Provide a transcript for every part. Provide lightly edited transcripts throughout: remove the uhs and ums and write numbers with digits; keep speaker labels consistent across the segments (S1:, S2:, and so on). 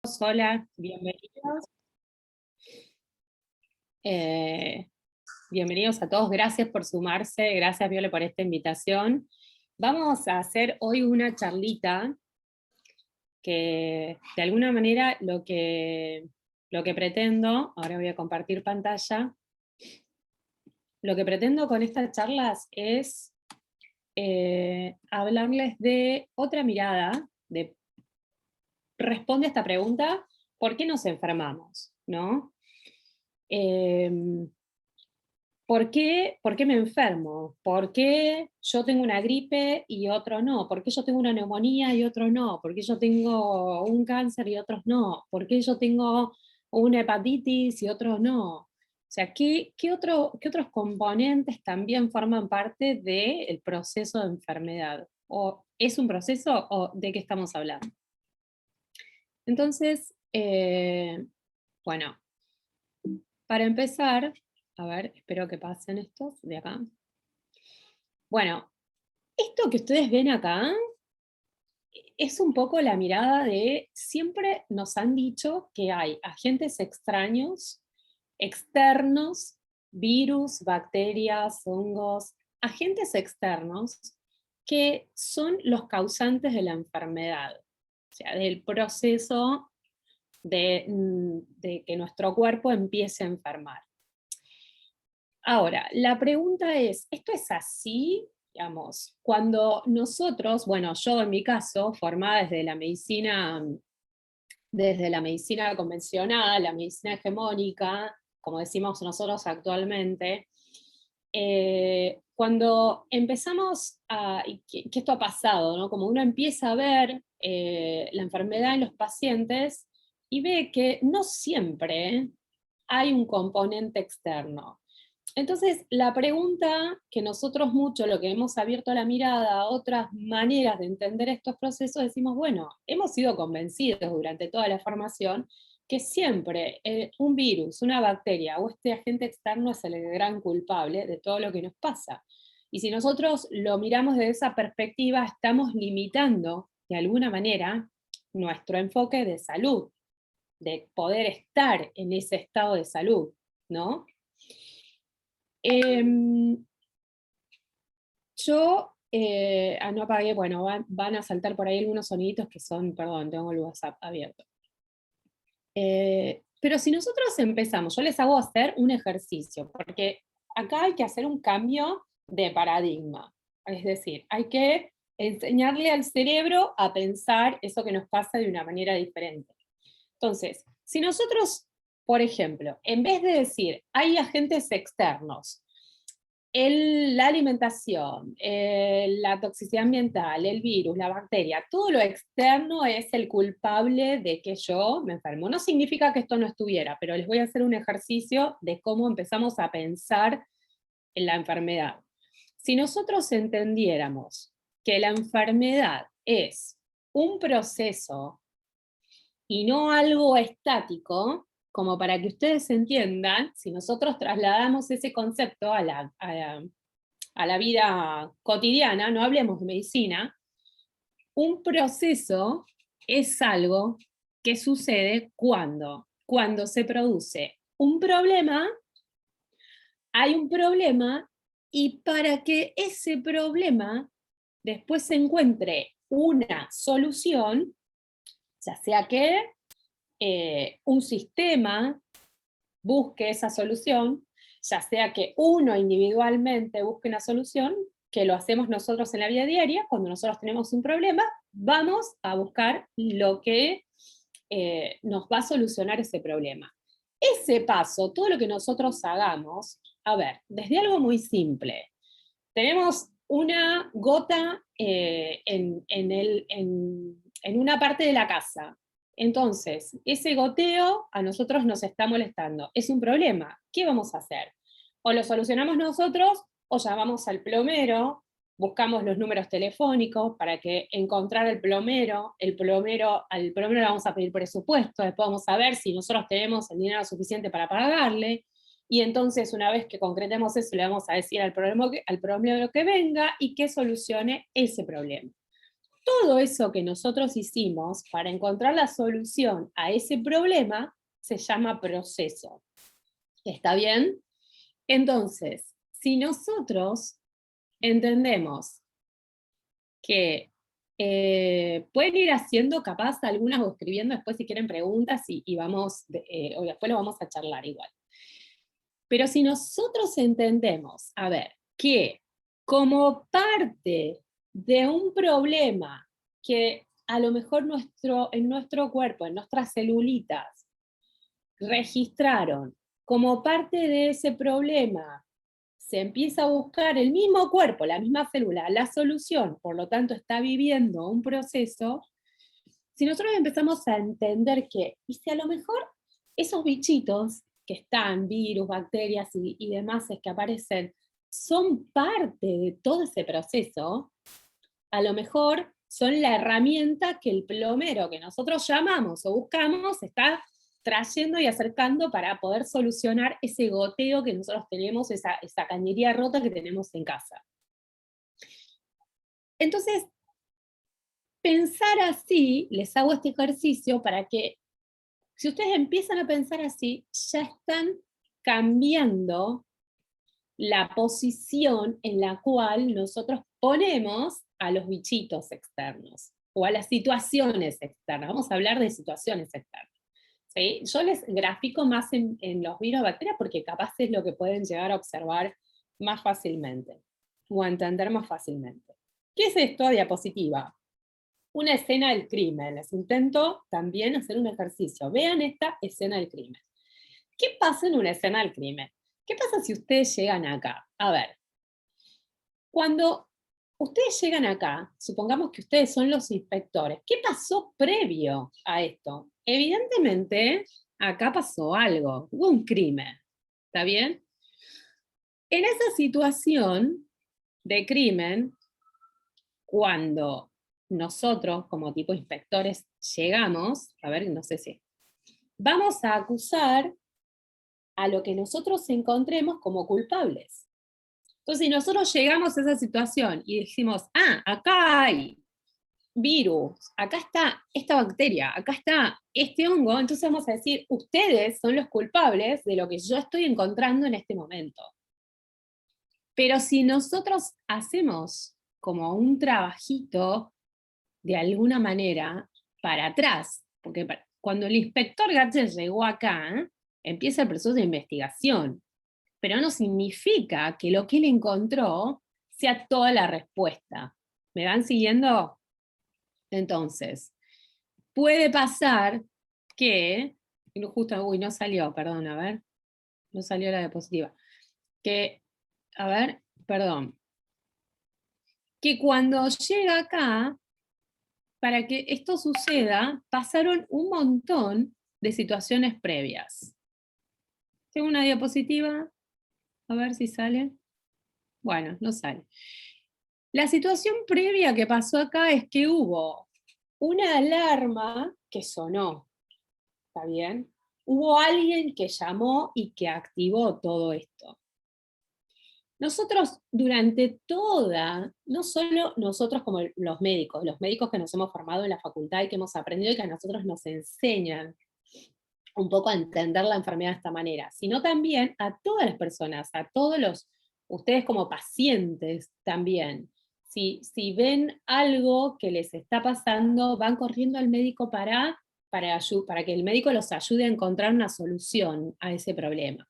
S1: Hola, bienvenidos. Eh, Bienvenidos a todos, gracias por sumarse, gracias Viole por esta invitación. Vamos a hacer hoy una charlita que de alguna manera lo que pretendo, ahora voy a compartir pantalla, lo que pretendo con estas charlas es hablarles de otra mirada, de responde a esta pregunta, ¿por qué nos enfermamos? ¿No? ¿Por qué me enfermo? ¿Por qué yo tengo una gripe y otro no? ¿Por qué yo tengo una neumonía y otro no? ¿Por qué yo tengo un cáncer y otros no? ¿Por qué yo tengo una hepatitis y otros no? O sea, ¿qué otros componentes también forman parte del proceso de enfermedad? ¿O es un proceso o de qué estamos hablando? Entonces, bueno, para empezar, a ver, espero que pasen estos de acá. Bueno, esto que ustedes ven acá es un poco la mirada de, siempre nos han dicho que hay agentes extraños, externos, virus, bacterias, hongos, agentes externos que son los causantes de la enfermedad, o sea, del proceso de que nuestro cuerpo empiece a enfermar. Ahora, la pregunta es, ¿esto es así? Digamos, cuando nosotros, bueno, yo en mi caso, formada desde la medicina convencional, la medicina hegemónica, como decimos nosotros actualmente, cuando empezamos que esto ha pasado, ¿no? Como uno empieza a ver la enfermedad en los pacientes y ve que no siempre hay un componente externo. Entonces, la pregunta que nosotros mucho, lo que hemos abierto la mirada a otras maneras de entender estos procesos, decimos, bueno, hemos sido convencidos durante toda la formación que siempre un virus, una bacteria o este agente externo es el gran culpable de todo lo que nos pasa. Y si nosotros lo miramos desde esa perspectiva, estamos limitando de alguna manera nuestro enfoque de salud, de poder estar en ese estado de salud, ¿no? No apagué, bueno, van a saltar por ahí algunos soniditos que son, perdón, tengo el WhatsApp abierto. Pero si nosotros empezamos, yo les hago hacer un ejercicio, porque acá hay que hacer un cambio de paradigma. Es decir, hay que enseñarle al cerebro a pensar eso que nos pasa de una manera diferente. Entonces, si nosotros, por ejemplo, en vez de decir hay agentes externos, la alimentación, la toxicidad ambiental, el virus, la bacteria, todo lo externo es el culpable de que yo me enfermo. No significa que esto no estuviera, pero les voy a hacer un ejercicio de cómo empezamos a pensar en la enfermedad. Si nosotros entendiéramos que la enfermedad es un proceso y no algo estático, como para que ustedes entiendan, si nosotros trasladamos ese concepto a la vida cotidiana, no hablemos de medicina, un proceso es algo que sucede cuando se produce un problema, hay un problema, y para que ese problema después se encuentre una solución, ya sea que un sistema busque esa solución, ya sea que uno individualmente busque una solución, que lo hacemos nosotros en la vida diaria, cuando nosotros tenemos un problema, vamos a buscar lo que nos va a solucionar ese problema. Ese paso, todo lo que nosotros hagamos, a ver, desde algo muy simple, tenemos una gota en una parte de la casa. Entonces, ese goteo a nosotros nos está molestando. Es un problema. ¿Qué vamos a hacer? O lo solucionamos nosotros o llamamos al plomero, buscamos los números telefónicos para que encontrar al plomero le vamos a pedir presupuesto, después vamos a ver si nosotros tenemos el dinero suficiente para pagarle, y entonces una vez que concretemos eso le vamos a decir al plomero que venga y que solucione ese problema. todo eso que nosotros hicimos para encontrar la solución a ese problema se llama proceso. ¿Está bien? Entonces, si nosotros entendemos que pueden ir haciendo capaz algunas o escribiendo después si quieren preguntas y vamos, o después lo vamos a charlar igual. Pero si nosotros entendemos, a ver, que como parte de un problema que a lo mejor en nuestro cuerpo, en nuestras celulitas, registraron como parte de ese problema, se empieza a buscar el mismo cuerpo, la misma célula, la solución, por lo tanto está viviendo un proceso, si nosotros empezamos a entender que, y si a lo mejor esos bichitos que están, virus, bacterias y demás que aparecen, son parte de todo ese proceso, a lo mejor son la herramienta que el plomero que nosotros llamamos o buscamos está trayendo y acercando para poder solucionar ese goteo que nosotros tenemos, esa cañería rota que tenemos en casa. Entonces, pensar así, les hago este ejercicio para que, si ustedes empiezan a pensar así, ya están cambiando la posición en la cual nosotros ponemos a los bichitos externos o a las situaciones externas. Vamos a hablar de situaciones externas. ¿Sí? Yo les grafico más en los virus, bacterias, porque capaz es lo que pueden llegar a observar más fácilmente o a entender más fácilmente. ¿Qué es esto? Diapositiva. Una escena del crimen. Les intento también hacer un ejercicio. Vean esta escena del crimen. ¿Qué pasa en una escena del crimen? ¿Qué pasa si ustedes llegan acá? A ver, cuando ustedes llegan acá, supongamos que ustedes son los inspectores, ¿qué pasó previo a esto? Evidentemente, acá pasó algo, hubo un crimen, ¿está bien? En esa situación de crimen, cuando nosotros, como tipo inspectores, llegamos, a ver, no sé si, vamos a acusar a lo que nosotros encontremos como culpables. Entonces, si nosotros llegamos a esa situación y decimos, acá hay virus, acá está esta bacteria, acá está este hongo, entonces vamos a decir, ustedes son los culpables de lo que yo estoy encontrando en este momento. Pero si nosotros hacemos como un trabajito, de alguna manera, para atrás, porque cuando el inspector Gatchel llegó acá, empieza el proceso de investigación, pero no significa que lo que él encontró sea toda la respuesta. ¿Me van siguiendo? Entonces, puede pasar que, justo, no salió, perdón, a ver, no salió la diapositiva, que, a ver, perdón, que cuando llega acá, para que esto suceda, pasaron un montón de situaciones previas. Tengo una diapositiva, a ver si sale. Bueno, no sale. La situación previa que pasó acá es que hubo una alarma que sonó, ¿está bien? Hubo alguien que llamó y que activó todo esto. Nosotros durante toda, no solo nosotros como los médicos que nos hemos formado en la facultad y que hemos aprendido y que a nosotros nos enseñan un poco a entender la enfermedad de esta manera, sino también a todas las personas, a todos ustedes como pacientes también. Si ven algo que les está pasando, van corriendo al médico para que el médico los ayude a encontrar una solución a ese problema.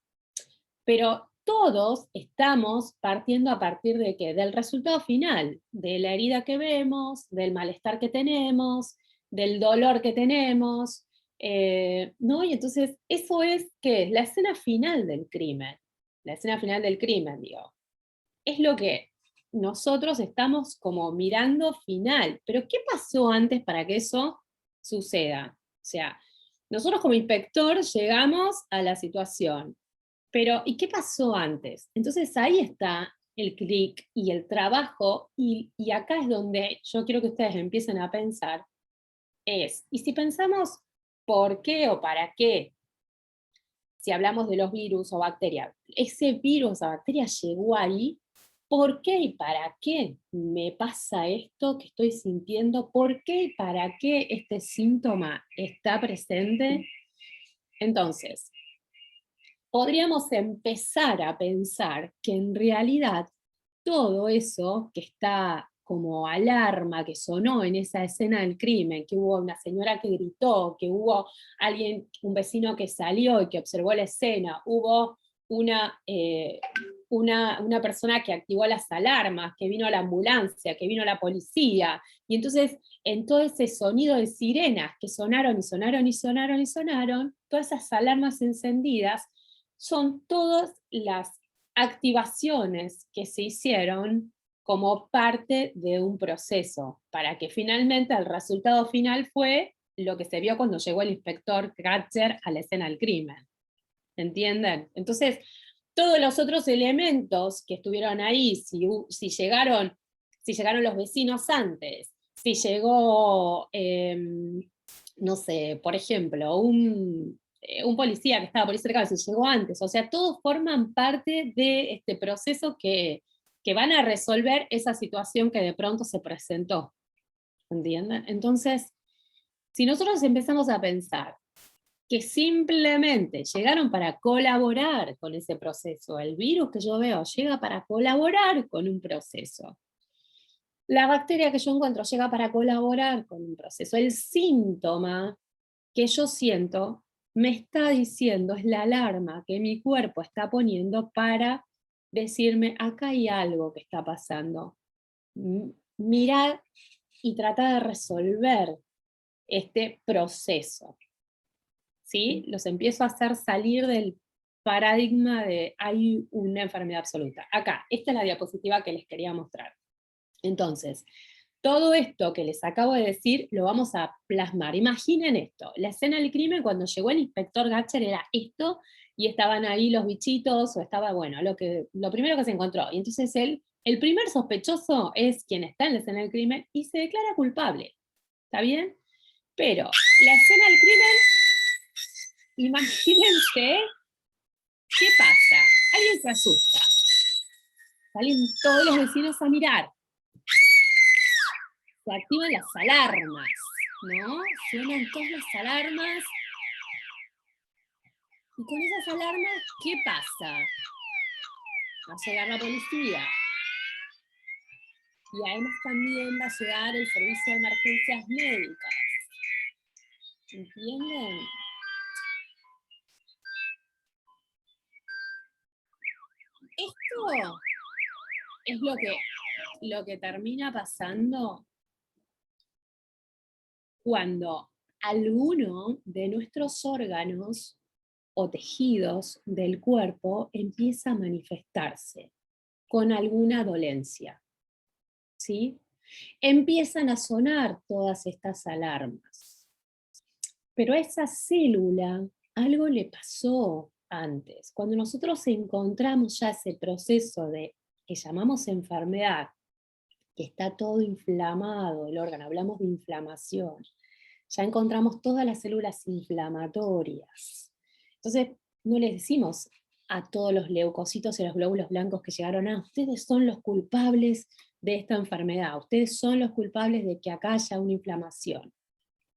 S1: Pero todos estamos partiendo a partir de ¿qué? Del resultado final, de la herida que vemos, del malestar que tenemos, del dolor que tenemos, ¿no? Y entonces eso es, ¿qué es? La escena final del crimen. La escena final del crimen, digo. Es lo que nosotros estamos como mirando final. Pero ¿qué pasó antes para que eso suceda? O sea, nosotros como inspector llegamos a la situación. Pero, ¿y qué pasó antes? Entonces ahí está el clic y el trabajo, y acá es donde yo quiero que ustedes empiecen a pensar, y si pensamos por qué o para qué, si hablamos de los virus o bacterias, ese virus o bacteria llegó ahí ¿por qué y para qué me pasa esto que estoy sintiendo? ¿Por qué y para qué este síntoma está presente? Entonces, podríamos empezar a pensar que en realidad todo eso que está como alarma, que sonó en esa escena del crimen, que hubo una señora que gritó, que hubo alguien, un vecino que salió y que observó la escena, hubo una persona que activó las alarmas, que vino la ambulancia, que vino la policía, y entonces en todo ese sonido de sirenas que sonaron y sonaron y sonaron y sonaron, todas esas alarmas encendidas, son todas las activaciones que se hicieron como parte de un proceso, para que finalmente el resultado final fue lo que se vio cuando llegó el inspector Kratzer a la escena del crimen. ¿Entienden? Entonces, todos los otros elementos que estuvieron ahí, si llegaron los vecinos antes, si llegó, no sé, por ejemplo, un policía que estaba por ahí cerca, si llegó antes, o sea, todos forman parte de este proceso que van a resolver esa situación que de pronto se presentó. ¿Entienden? Entonces, si nosotros empezamos a pensar que simplemente llegaron para colaborar con ese proceso, el virus que yo veo llega para colaborar con un proceso, la bacteria que yo encuentro llega para colaborar con un proceso, el síntoma que yo siento me está diciendo, es la alarma que mi cuerpo está poniendo para decirme, acá hay algo que está pasando. Mirad y trata de resolver este proceso. ¿Sí? Los empiezo a hacer salir del paradigma de hay una enfermedad absoluta. Acá, esta es la diapositiva que les quería mostrar. Entonces, todo esto que les acabo de decir lo vamos a plasmar. Imaginen esto, la escena del crimen cuando llegó el inspector Gatcher era esto, y estaban ahí los bichitos, o estaba, bueno, lo primero que se encontró. Y entonces el primer sospechoso es quien está en la escena del crimen y se declara culpable. ¿Está bien? Pero la escena del crimen, imagínense, ¿qué pasa? Alguien se asusta. Salen todos los vecinos a mirar. Se activan las alarmas, ¿no? Suenan todas las alarmas. Y con esas alarmas, ¿qué pasa? Va a llegar la policía. Y además también va a llegar el servicio de emergencias médicas. ¿Entienden? Esto es lo que termina pasando cuando alguno de nuestros órganos o tejidos del cuerpo empieza a manifestarse con alguna dolencia, ¿sí? Empiezan a sonar todas estas alarmas. Pero a esa célula algo le pasó antes. Cuando nosotros encontramos ya ese proceso de que llamamos enfermedad, que está todo inflamado el órgano, hablamos de inflamación, ya encontramos todas las células inflamatorias. Entonces, no les decimos a todos los leucocitos y los glóbulos blancos que llegaron a, ustedes son los culpables de esta enfermedad, ustedes son los culpables de que acá haya una inflamación.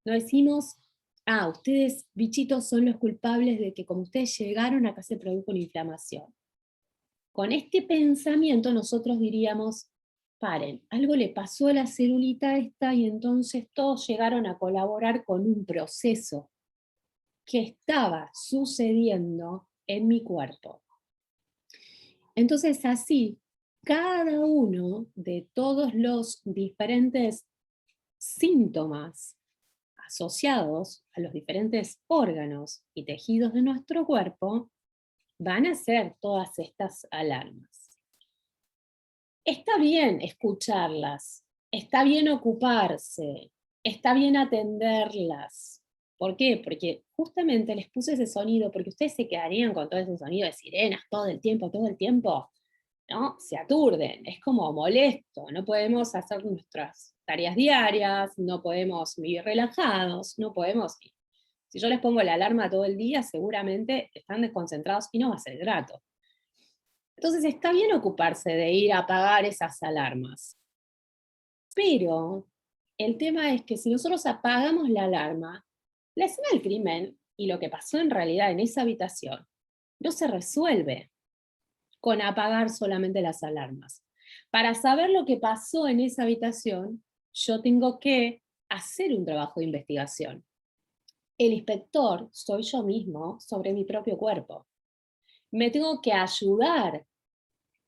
S1: No decimos, ustedes, bichitos, son los culpables de que como ustedes llegaron, acá se produjo una inflamación. Con este pensamiento nosotros diríamos, paren, algo le pasó a la celulita esta y entonces todos llegaron a colaborar con un proceso que estaba sucediendo en mi cuerpo. Entonces así, cada uno de todos los diferentes síntomas asociados a los diferentes órganos y tejidos de nuestro cuerpo van a ser todas estas alarmas. Está bien escucharlas, está bien ocuparse, está bien atenderlas. ¿Por qué? Porque justamente les puse ese sonido, porque ustedes se quedarían con todo ese sonido de sirenas todo el tiempo, ¿no? Se aturden, es como molesto, no podemos hacer nuestras tareas diarias, no podemos vivir relajados, no podemos... Si yo les pongo la alarma todo el día, seguramente están desconcentrados y no va a ser grato. Entonces está bien ocuparse de ir a apagar esas alarmas, pero el tema es que si nosotros apagamos la alarma, la escena del crimen y lo que pasó en realidad en esa habitación no se resuelve con apagar solamente las alarmas. Para saber lo que pasó en esa habitación, yo tengo que hacer un trabajo de investigación. El inspector soy yo mismo sobre mi propio cuerpo. Me tengo que ayudar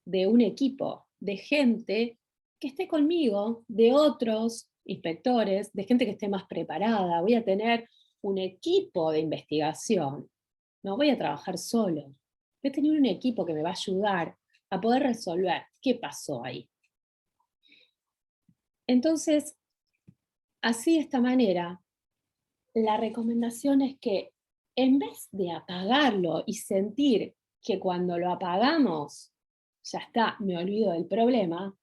S1: de un equipo, de gente que esté conmigo, de otros inspectores, de gente que esté más preparada. Voy a tener un equipo de investigación. No voy a trabajar solo. Voy a tener un equipo que me va a ayudar a poder resolver qué pasó ahí. Entonces, así de esta manera, la recomendación es que en vez de apagarlo y sentir que cuando lo apagamos, ya está, me olvido del problema,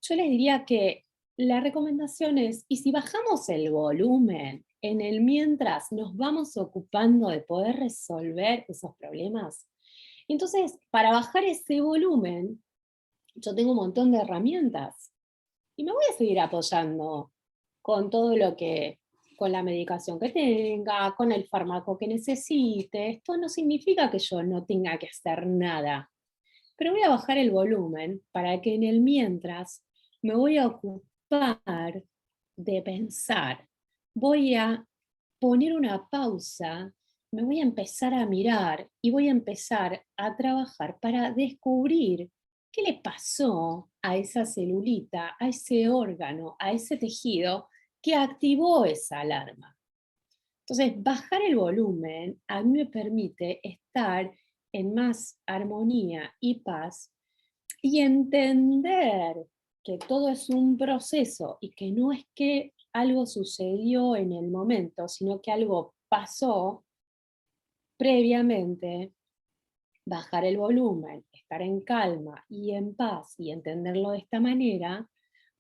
S1: yo les diría que la recomendación es, y si bajamos el volumen en el mientras nos vamos ocupando de poder resolver esos problemas, entonces para bajar ese volumen, yo tengo un montón de herramientas y me voy a seguir apoyando con todo lo que, con la medicación que tenga, con el fármaco que necesite. Esto no significa que yo no tenga que hacer nada, pero voy a bajar el volumen para que en el mientras me voy a ocupar de pensar. Voy a poner una pausa, me voy a empezar a mirar y voy a empezar a trabajar para descubrir qué le pasó a esa celulita, a ese órgano, a ese tejido que activó esa alarma. Entonces, bajar el volumen a mí me permite estar en más armonía y paz y entender que todo es un proceso y que no es que algo sucedió en el momento, sino que algo pasó previamente. Bajar el volumen, estar en calma y en paz y entenderlo de esta manera,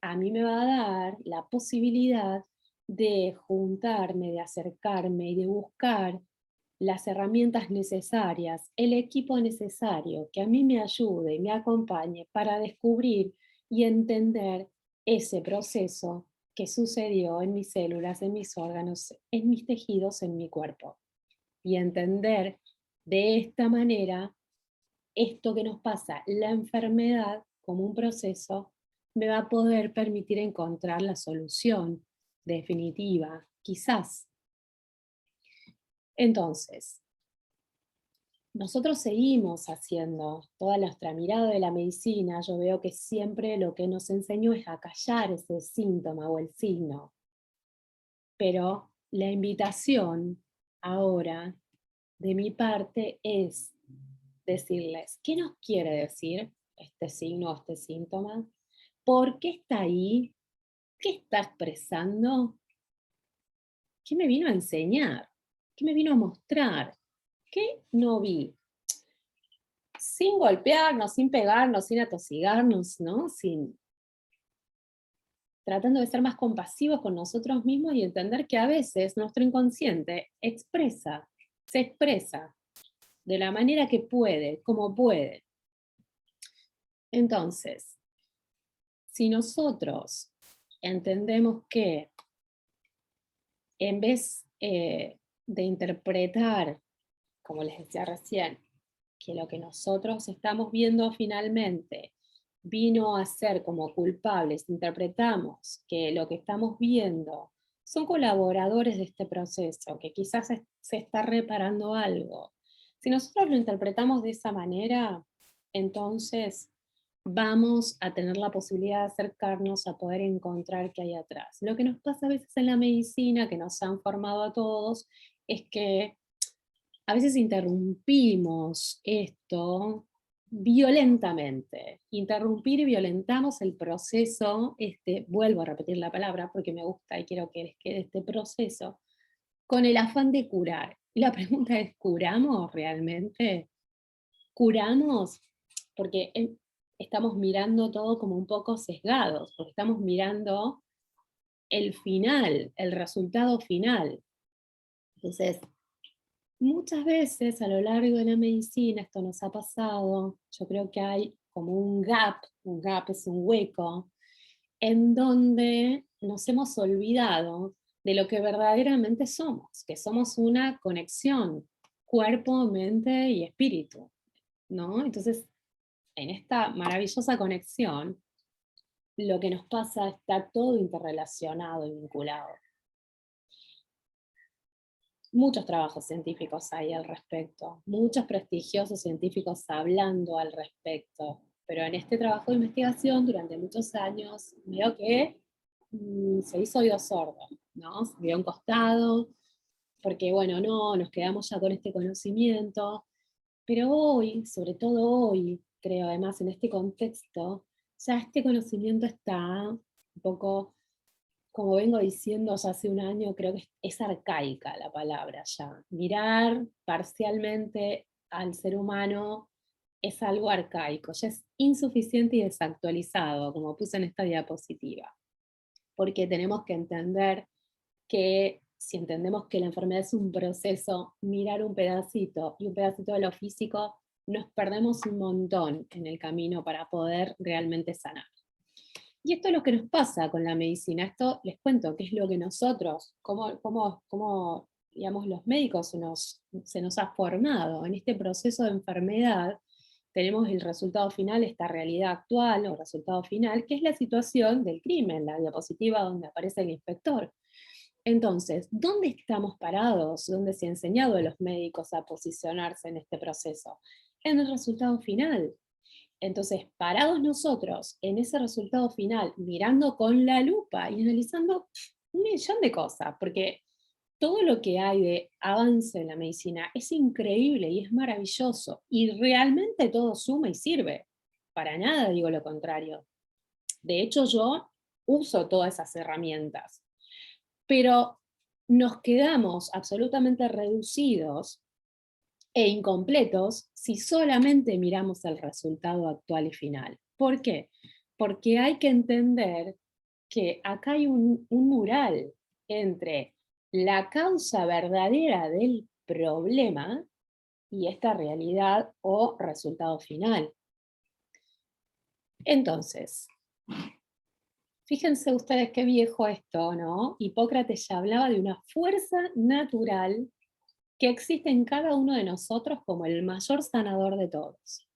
S1: a mí me va a dar la posibilidad de juntarme, de acercarme y de buscar las herramientas necesarias, el equipo necesario que a mí me ayude y me acompañe para descubrir y entender ese proceso que sucedió en mis células, en mis órganos, en mis tejidos, en mi cuerpo. Y entender de esta manera esto que nos pasa, la enfermedad como un proceso, me va a poder permitir encontrar la solución definitiva, quizás. Entonces, nosotros seguimos haciendo toda nuestra mirada de la medicina. Yo veo que siempre lo que nos enseñó es a callar ese síntoma o el signo. Pero la invitación ahora de mi parte es decirles, ¿qué nos quiere decir este signo o este síntoma? ¿Por qué está ahí? ¿Qué está expresando? ¿Qué me vino a enseñar? ¿Qué me vino a mostrar? ¿Qué no vi? Sin golpearnos, sin pegarnos, sin atosigarnos, ¿no? Tratando de ser más compasivos con nosotros mismos y entender que a veces nuestro inconsciente se expresa de la manera que puede, como puede. Entonces, si nosotros entendemos que en vez de interpretar, como les decía recién, que lo que nosotros estamos viendo finalmente vino a ser como culpables, interpretamos que lo que estamos viendo son colaboradores de este proceso, que quizás se está reparando algo. Si nosotros lo interpretamos de esa manera, entonces vamos a tener la posibilidad de acercarnos a poder encontrar qué hay atrás. Lo que nos pasa a veces en la medicina, que nos han formado a todos, es que a veces interrumpimos esto violentamente. Interrumpir y violentamos el proceso, vuelvo a repetir la palabra porque me gusta y quiero que les quede este proceso, con el afán de curar. Y la pregunta es, ¿curamos realmente? ¿Curamos? Porque estamos mirando todo como un poco sesgados, porque estamos mirando el final, el resultado final. Entonces, Muchas veces a lo largo de la medicina esto nos ha pasado, yo creo que hay como un gap es un hueco, en donde nos hemos olvidado de lo que verdaderamente somos, que somos una conexión, cuerpo, mente y espíritu, ¿no? Entonces, en esta maravillosa conexión, lo que nos pasa está todo interrelacionado y vinculado. Muchos trabajos científicos hay al respecto, muchos prestigiosos científicos hablando al respecto, pero en este trabajo de investigación durante muchos años veo que se hizo oído sordo, ¿no? Se dio un costado, porque bueno, no, nos quedamos ya con este conocimiento, pero hoy, sobre todo hoy, creo además en este contexto, ya este conocimiento está un poco, como vengo diciendo ya hace un año, creo que es arcaica la palabra ya. Mirar parcialmente al ser humano es algo arcaico, ya es insuficiente y desactualizado, como puse en esta diapositiva, porque tenemos que entender que si entendemos que la enfermedad es un proceso, mirar un pedacito y un pedacito de lo físico, nos perdemos un montón en el camino para poder realmente sanar. Y esto es lo que nos pasa con la medicina. Esto les cuento, que es lo que nosotros, cómo digamos, los médicos se nos ha formado en este proceso de enfermedad. Tenemos el resultado final, esta realidad actual o resultado final, que es la situación del crimen, la diapositiva donde aparece el inspector. Entonces, ¿dónde estamos parados? ¿Dónde se ha enseñado a los médicos a posicionarse en este proceso? En el resultado final. Entonces, parados nosotros en ese resultado final, mirando con la lupa y analizando un millón de cosas, porque todo lo que hay de avance en la medicina es increíble y es maravilloso, y realmente todo suma y sirve. Para nada digo lo contrario. De hecho, yo uso todas esas herramientas, pero nos quedamos absolutamente reducidos e incompletos si solamente miramos el resultado actual y final. ¿Por qué? Porque hay que entender que acá hay un mural entre la causa verdadera del problema y esta realidad o resultado final. Entonces, fíjense ustedes qué viejo esto, ¿no? Hipócrates ya hablaba de una fuerza natural que existe en cada uno de nosotros como el mayor sanador de todos.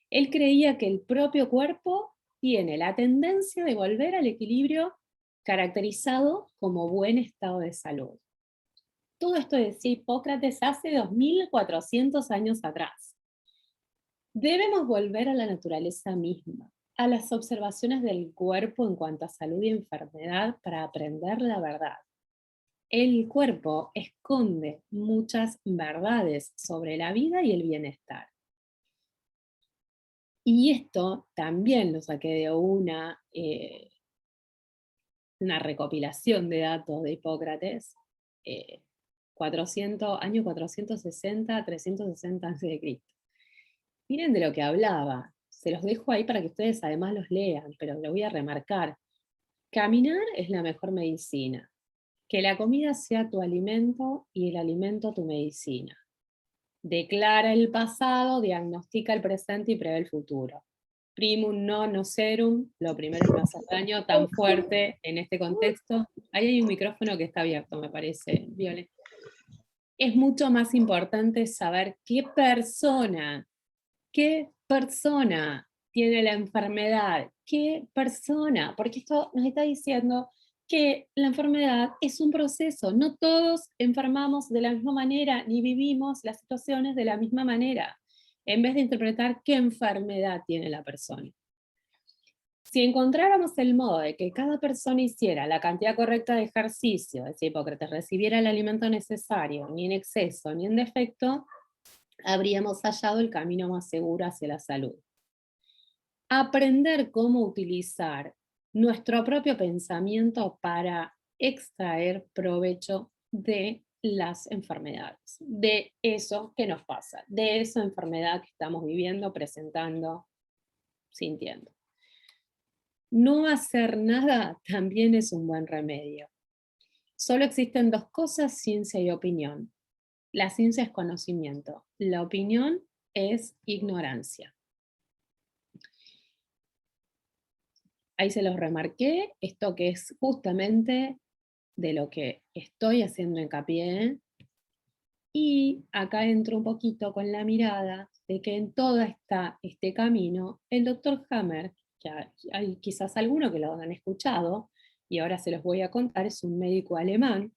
S1: Él creía que el propio cuerpo tiene la tendencia de volver al equilibrio caracterizado como buen estado de salud. Todo esto decía Hipócrates hace 2400 años atrás. Debemos volver a la naturaleza misma, a las observaciones del cuerpo en cuanto a salud y enfermedad para aprender la verdad. El cuerpo esconde muchas verdades sobre la vida y el bienestar. Y esto también lo saqué de una recopilación de datos de Hipócrates, 460, 360 a.C. Miren de lo que hablaba. Se los dejo ahí para que ustedes además los lean, pero lo voy a remarcar. Caminar es la mejor medicina. Que la comida sea tu alimento y el alimento tu medicina. Declara el pasado, diagnostica el presente y prevé el futuro. Primum non nocere, lo primero es no hacer daño, tan fuerte en este contexto. Ahí hay un micrófono que está abierto, me parece, Viole. Es mucho más importante saber qué persona tiene la enfermedad, qué persona, porque esto nos está diciendo que la enfermedad es un proceso, no todos enfermamos de la misma manera, ni vivimos las situaciones de la misma manera, en vez de interpretar qué enfermedad tiene la persona. Si encontráramos el modo de que cada persona hiciera la cantidad correcta de ejercicio, decía Hipócrates, recibiera el alimento necesario, ni en exceso ni en defecto, habríamos hallado el camino más seguro hacia la salud. Aprender cómo utilizar nuestro propio pensamiento para extraer provecho de las enfermedades, de eso que nos pasa, de esa enfermedad que estamos viviendo, presentando, sintiendo. No hacer nada también es un buen remedio. Solo existen dos cosas, ciencia y opinión. La ciencia es conocimiento, la opinión es ignorancia. Ahí se los remarqué, esto que es justamente de lo que estoy haciendo hincapié, y acá entro un poquito con la mirada de que en todo este camino, el doctor Hammer, que hay quizás alguno que lo han escuchado, y ahora se los voy a contar, es un médico alemán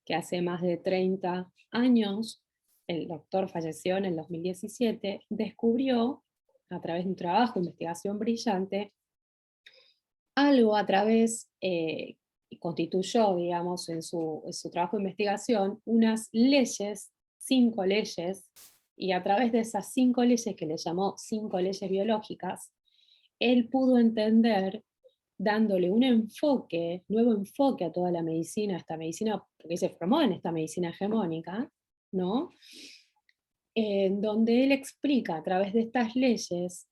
S1: que hace más de 30 años, el doctor falleció en el 2017, descubrió a través de un trabajo de investigación brillante, algo a través, constituyó, digamos, en su trabajo de investigación, unas leyes, 5 leyes, y a través de esas 5 leyes que le llamó 5 leyes biológicas, él pudo entender, dándole un enfoque, nuevo enfoque a toda la medicina, esta medicina, porque se formó en esta medicina hegemónica, ¿no? En donde él explica a través de estas leyes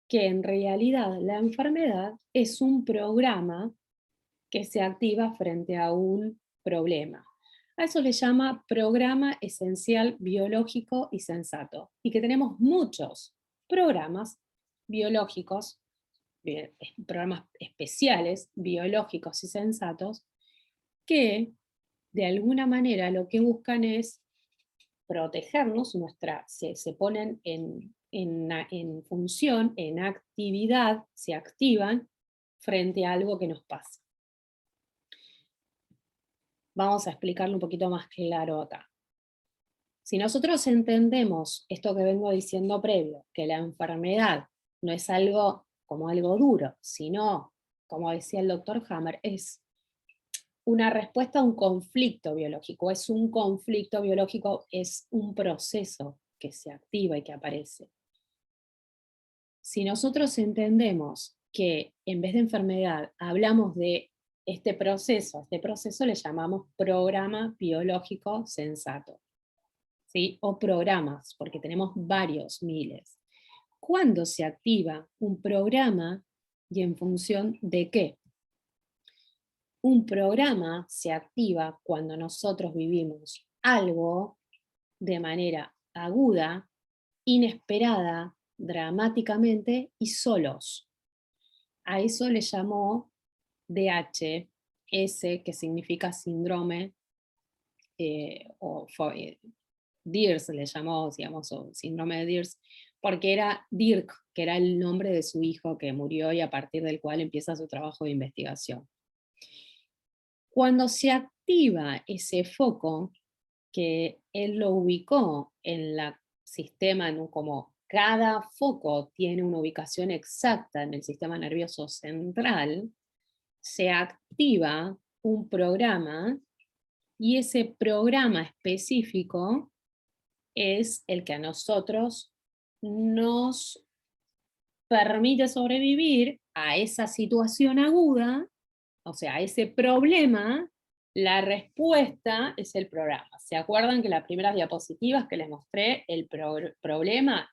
S1: que en realidad la enfermedad es un programa que se activa frente a un problema. A eso le llama programa esencial biológico y sensato, y que tenemos muchos programas biológicos, programas especiales, biológicos y sensatos, que de alguna manera lo que buscan es protegernos, se ponen en función, en actividad, se activan frente a algo que nos pasa. Vamos a explicarlo un poquito más claro acá. Si nosotros entendemos esto que vengo diciendo previo, que la enfermedad no es algo como algo duro, sino, como decía el doctor Hammer, es una respuesta a un conflicto biológico. Es un conflicto biológico, es un proceso que se activa y que aparece. Si nosotros entendemos que en vez de enfermedad hablamos de este proceso le llamamos programa biológico sensato, ¿sí? O programas, porque tenemos varios miles. ¿Cuándo se activa un programa y en función de qué? Un programa se activa cuando nosotros vivimos algo de manera aguda, inesperada, dramáticamente y solos. A eso le llamó DHS, que significa síndrome, DIRS le llamó, digamos, o síndrome de DIRS, porque era Dirk, que era el nombre de su hijo que murió y a partir del cual empieza su trabajo de investigación. Cuando se activa ese foco, que él lo ubicó en el sistema, como cada foco tiene una ubicación exacta en el sistema nervioso central, se activa un programa y ese programa específico es el que a nosotros nos permite sobrevivir a esa situación aguda, o sea, a ese problema. La respuesta es el programa. ¿Se acuerdan que las primeras diapositivas que les mostré, el problema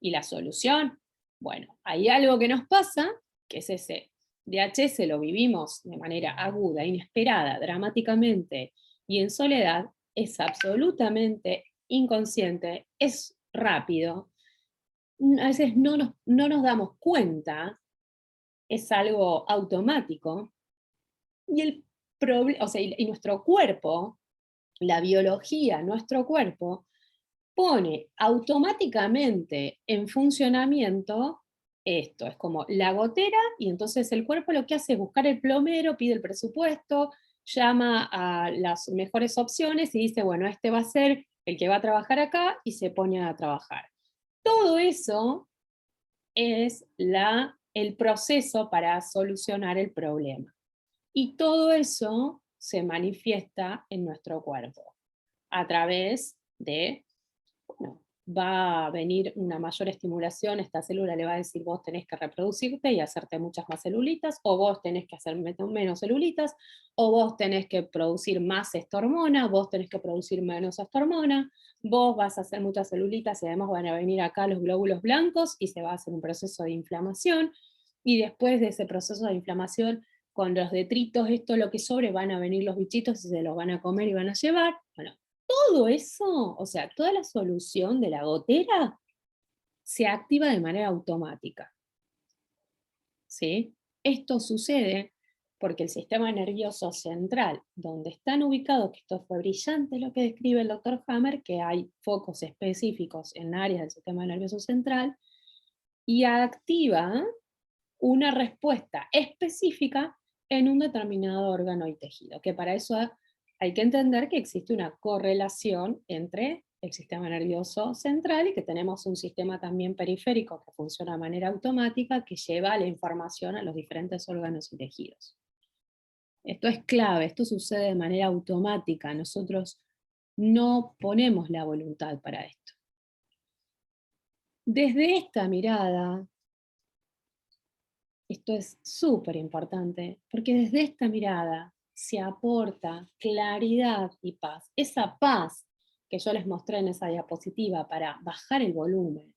S1: y la solución? Bueno, hay algo que nos pasa, que es ese DHS, lo vivimos de manera aguda, inesperada, dramáticamente y en soledad, es absolutamente inconsciente, es rápido, a veces no nos damos cuenta, es algo automático, y o sea, y nuestro cuerpo, la biología, nuestro cuerpo, pone automáticamente en funcionamiento esto, es como la gotera, y entonces el cuerpo lo que hace es buscar el plomero, pide el presupuesto, llama a las mejores opciones y dice, bueno, este va a ser el que va a trabajar acá, y se pone a trabajar. Todo eso es el proceso para solucionar el problema. Y todo eso se manifiesta en nuestro cuerpo a través de, bueno, va a venir una mayor estimulación, esta célula le va a decir vos tenés que reproducirte y hacerte muchas más celulitas, o vos tenés que hacer menos celulitas, o vos tenés que producir más esta hormona, vos tenés que producir menos esta hormona, vos vas a hacer muchas celulitas y además van a venir acá los glóbulos blancos y se va a hacer un proceso de inflamación, y después de ese proceso de inflamación, con los detritos, esto lo que sobre, van a venir los bichitos y se los van a comer y van a llevar. Bueno, todo eso, o sea, toda la solución de la gotera se activa de manera automática, ¿sí? Esto sucede porque el sistema nervioso central, donde están ubicados, que esto fue brillante lo que describe el doctor Hammer, que hay focos específicos en áreas del sistema nervioso central, y activa una respuesta específica en un determinado órgano y tejido, que para eso hay que entender que existe una correlación entre el sistema nervioso central y que tenemos un sistema también periférico que funciona de manera automática que lleva la información a los diferentes órganos y tejidos. Esto es clave, esto sucede de manera automática, nosotros no ponemos la voluntad para esto. Desde esta mirada, esto es súper importante, porque desde esta mirada se aporta claridad y paz. Esa paz que yo les mostré en esa diapositiva para bajar el volumen,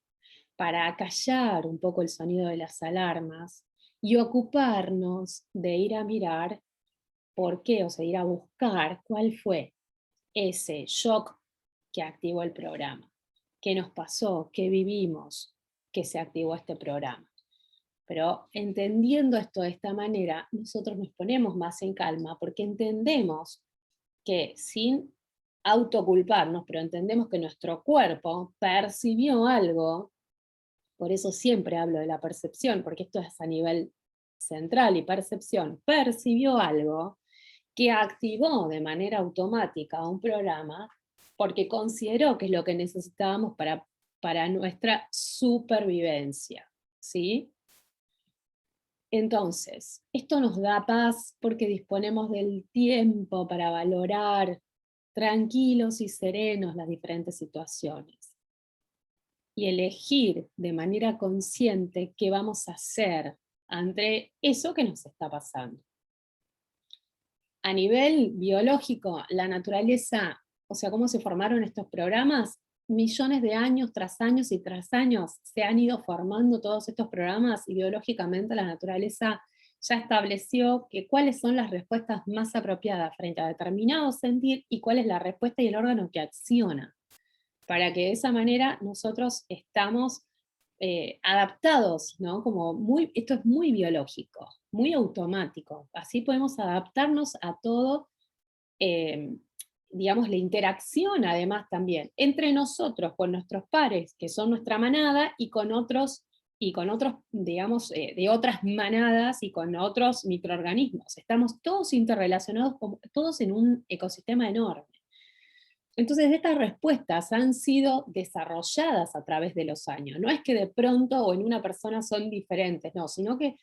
S1: para callar un poco el sonido de las alarmas y ocuparnos de ir a mirar por qué, o sea, ir a buscar cuál fue ese shock que activó el programa, qué nos pasó, qué vivimos, que se activó este programa. Pero entendiendo esto de esta manera, nosotros nos ponemos más en calma porque entendemos que sin autoculparnos, pero entendemos que nuestro cuerpo percibió algo, por eso siempre hablo de la percepción, porque esto es a nivel central y percepción, percibió algo que activó de manera automática un programa porque consideró que es lo que necesitábamos para nuestra supervivencia, ¿sí? Entonces, esto nos da paz porque disponemos del tiempo para valorar tranquilos y serenos las diferentes situaciones y elegir de manera consciente qué vamos a hacer ante eso que nos está pasando. A nivel biológico, la naturaleza, o sea, cómo se formaron estos programas, millones de años tras años y tras años se han ido formando todos estos programas y biológicamente la naturaleza ya estableció que cuáles son las respuestas más apropiadas frente a determinado sentir y cuál es la respuesta y el órgano que acciona, para que de esa manera nosotros estamos adaptados, ¿no? Como esto es muy biológico, muy automático, así podemos adaptarnos a todo, eh, digamos, la interacción además también entre nosotros, con nuestros pares, que son nuestra manada, y con otros, digamos, de otras manadas y con otros microorganismos. Estamos todos interrelacionados, todos en un ecosistema enorme. Entonces, estas respuestas han sido desarrolladas a través de los años. No es que de pronto o en una persona son diferentes, no, sino que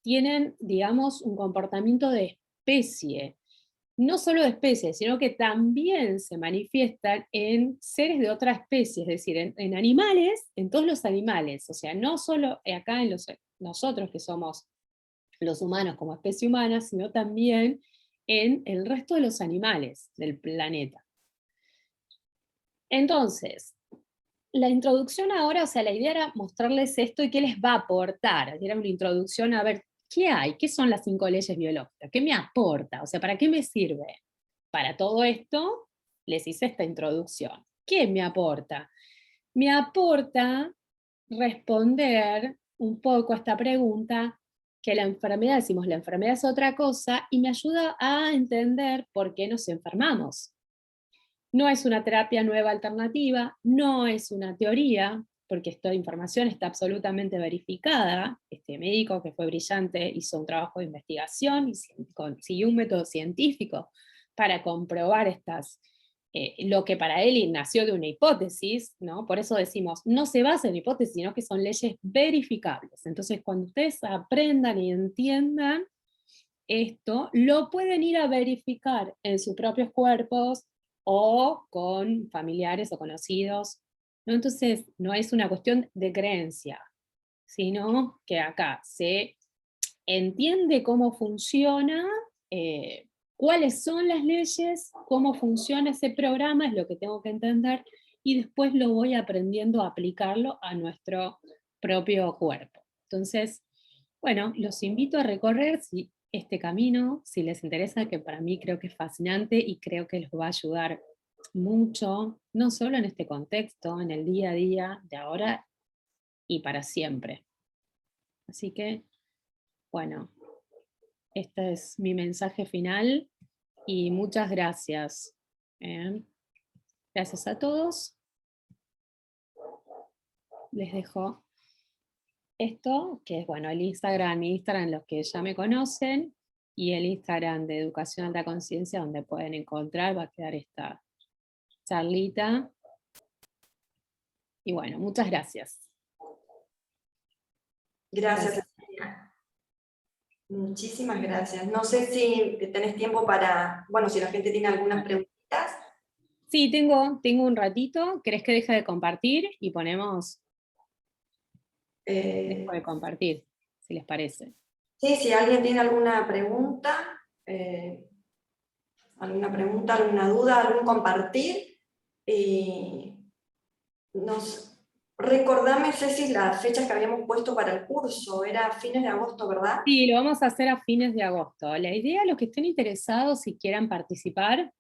S1: tienen, digamos, un comportamiento de especie, no solo de especie, sino que también se manifiestan en seres de otra especie, es decir, en animales, en todos los animales, o sea, no solo acá en nosotros que somos los humanos como especie humana, sino también en el resto de los animales del planeta. Entonces, la introducción ahora, o sea, la idea era mostrarles esto y qué les va a aportar. Era una introducción a ver qué hay, qué son las 5 leyes biológicas, qué me aporta, o sea, ¿para qué me sirve? Para todo esto les hice esta introducción. ¿Qué me aporta? Me aporta responder un poco a esta pregunta que la enfermedad, decimos, la enfermedad es otra cosa, y me ayuda a entender por qué nos enfermamos. No es una terapia nueva alternativa, no es una teoría, porque esta información está absolutamente verificada. Este médico que fue brillante hizo un trabajo de investigación y siguió un método científico para comprobar lo que para él nació de una hipótesis, ¿no? Por eso decimos, no se basa en hipótesis, sino que son leyes verificables. Entonces, cuando ustedes aprendan y entiendan esto, lo pueden ir a verificar en sus propios cuerpos, o con familiares o conocidos, ¿no? Entonces, no es una cuestión de creencia, sino que acá se entiende cómo funciona, cuáles son las leyes, cómo funciona ese programa, es lo que tengo que entender, y después lo voy aprendiendo a aplicarlo a nuestro propio cuerpo. Entonces, bueno, los invito a recorrer este camino, si les interesa, que para mí creo que es fascinante y creo que les va a ayudar mucho, no solo en este contexto, en el día a día de ahora y para siempre. Así que, bueno, este es mi mensaje final y muchas gracias. Gracias a todos. Les dejo esto, que es, bueno, el Instagram, mi Instagram, los que ya me conocen, y el Instagram de Educación Alta Conciencia, donde pueden encontrar, va a quedar esta charlita. Y bueno, muchas gracias.
S2: Gracias, Cecilia. Muchísimas gracias. No sé si tenés tiempo para, bueno, si la gente tiene algunas preguntitas.
S1: Sí, tengo un ratito. ¿Querés que deje de compartir? Y ponemos, dejo de compartir, si les parece.
S2: Sí, si alguien tiene alguna pregunta, alguna duda, algún compartir, recordame, Ceci, las fechas que habíamos puesto para el curso, era fines de agosto, ¿verdad?
S1: Sí, lo vamos a hacer a fines de agosto. La idea, los que estén interesados, si quieran participar,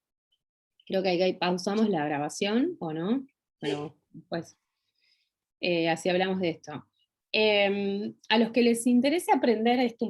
S1: creo que ahí pausamos la grabación, ¿o no? Bueno, pues así hablamos de esto. A los que les interese aprender esto